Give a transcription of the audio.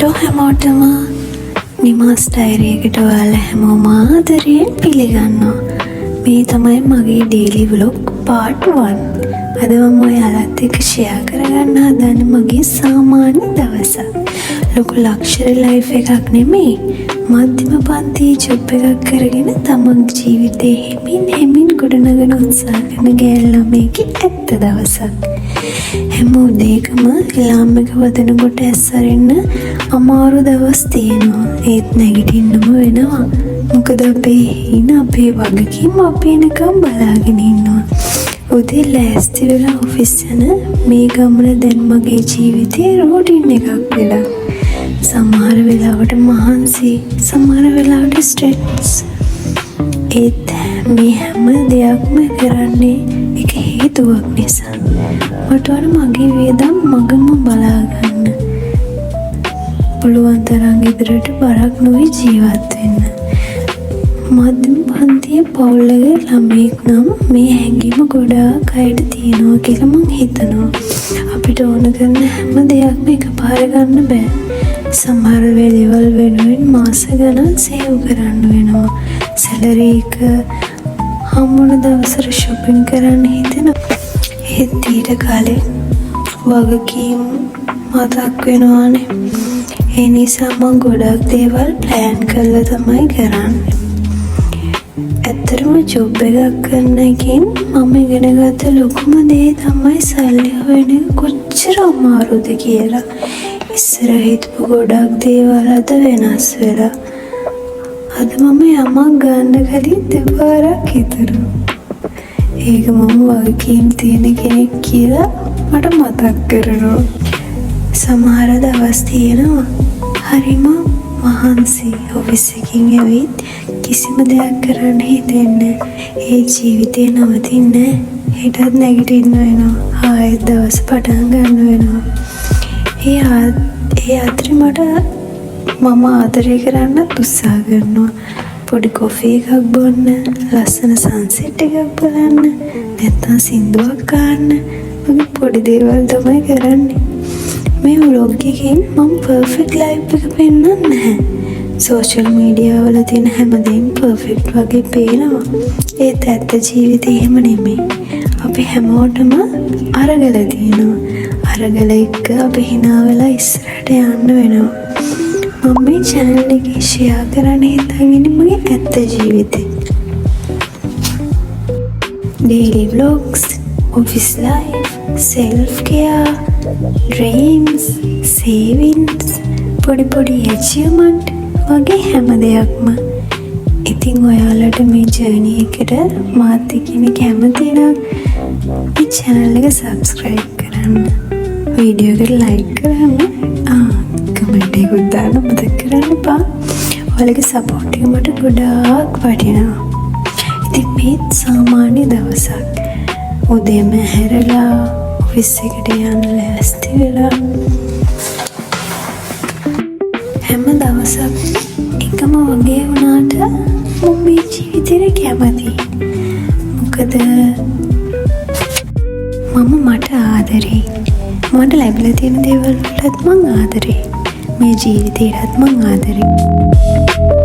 Hello හැමෝටම නිමාස් diary එකට ඔයාලා හැමෝම ආදරයෙන් පිළිගන්නවා. මේ තමයි මගේ ඩේලි ව්ලොග් පාර්ට් 1. අද මම ඔයාලත් එක්ක ෂෙයා කරගන්න හදන්නේ මගේ සාමාන්‍ය දවසක්. ලොකු ලක්ෂරි ලයිෆ් එකක් නෙමෙයි. මධ්‍යම පන්තියේ ජොබ් එකක් කරගෙන තමන්ගේ ජීවිතේ හෙමින් ගොඩනගන උත්සාහ කරන ගෑල් ළමයෙක්ගේ ඇත්ත දවසක්. හැම උදේකම එලාම් එක වදිනකොට ඇස්සරෙන්න අමාරු දවස් තියෙනවා. ඒත් නැගිටින්නම වෙනවා. මොකද අපේ හින අපේ වගකීම් අපි එනකම් බලාගෙන ඉන්නවා. උදේ ලෑස්ති වෙලා ඔෆිස් යන මේ ගමන දැන් මගේ ජීවිතේ රූටින් එකක් වෙලා. සමහර වෙලාවට මහන්සි, සමහර වෙලාවට ස්ට්‍රෙස්. ඒත් මේ හැම දෙයක්ම කරන්නේ එක හේතුවක් නිසා. මට වඩා මගේ වේදම් මගම බලාගන්න. පුළුවන් තරම් ඉදිරියට බරක් නොවි ජීවත් වෙන්න. මධ්‍යම පන්තියේ පවුලේ ළමයෙක් නම් මේ හැඟීම ගොඩාක් අයට තියෙනවා කියලා මං හිතනවා. අපිට ඕන කරන හැම දෙයක්ම එකපාර ගන්න බෑ. සමහර වෙලෙවල් වෙනුවෙන් මාස ගණන් සේව් කරන්න වෙනවා. සැලරි එක හම්බුන දවසට shopping කරන්න හිතෙනවා. ඒත් ඊට කලින් වගකීම් මතක් වෙනවානේ. ඒ නිසා මම ගොඩක් දේවල් plan කරලා තමයි කරන්නේ. ඇත්තටම ජොබ් එකක් කරන එකෙන් මම ඉගෙන ගත්ත ලොකුම දේ තමයි සල්ලි හොයන එක කොච්චර අමාරුද කියලා. ඉස්සර හිතපු ගොඩක් දේවල් අද වෙනස් වෙලා. අද මම යමක් ගන්න කලින් දෙපාරක් හිතනවා. ඒක මම වගකීම් තියෙන කෙනෙක් කියලා මට මතක් කරනවා. සමහර දවස් තියෙනවා හරිම මහන්සි ඔෆිස් එකකින් ඇවිත් කිසිම දෙයක් කරන්න හිතෙන්නේ ඒ ජීවිතේ නවතින්නේ. හෙටත් නැගිටින්න වෙනවා. ආයෙත් දවස් පටන් ගන්න වෙනවා. ඒ අතරේ මට මම ආදරය කරන්න උත්සාහ කරනවා. පොඩි කොෆි එකක් බොන්න, ලස්සන සන්සෙට් එකක් බලන්න, නැත්නම් සින්දුවක් අහන්න වගේ පොඩි දේවල් තමයි කරන්නේ. මේ ව්ලොග් එකෙන් මම පර්ෆෙක්ට් ලයිෆ් එක පෙන්නන්නේ නැහැ. සෝෂල් මීඩියා වල තියෙන හැමදේම පර්ෆෙක්ට් වගේ පේනවා. ඒත් ඇත්ත ජීවිතේ එහෙම නෙමෙයි. අපි හැමෝටම අරගල තියෙනවා. අරගල එක්ක අපි hina වෙලා ඉස්සරහට යන්න වෙනවා. මම මේ channel එකේ share කරන්න හිතාගෙන මගේ ඇත්ත ජීවිතේ. daily vlogs, office life, self care, dreams, savings, පොඩි achievement වගේ හැම දෙයක්ම. ඉතින් ඔයාලට මේ ජර්නි එකට මාත් එක්ක කැමති නම් මේ channel එක subscribe කරන්න. වීඩියෝ එකට like කරන්න. කමෙන්ට් එකක් දාන්න මතක කරන්න එපා. ඔයාලගේ support එක මට ගොඩාක් වටිනවා. ඉතින් මේ සාමාන්‍ය දවසක්. උදේම හැරලා ඔෆිස් එකට යන්න ලෑස්ති වෙලා හැම දවසක් එකම වගේ වුණාට මම මේ ජීවිතේ කැමතියි. මොකද මට ආදරේ. මට ලැබිලා තියෙන දේවල් වලත් මං ආදරේ. මේ ජීවිතේටත් මං ආදරේ.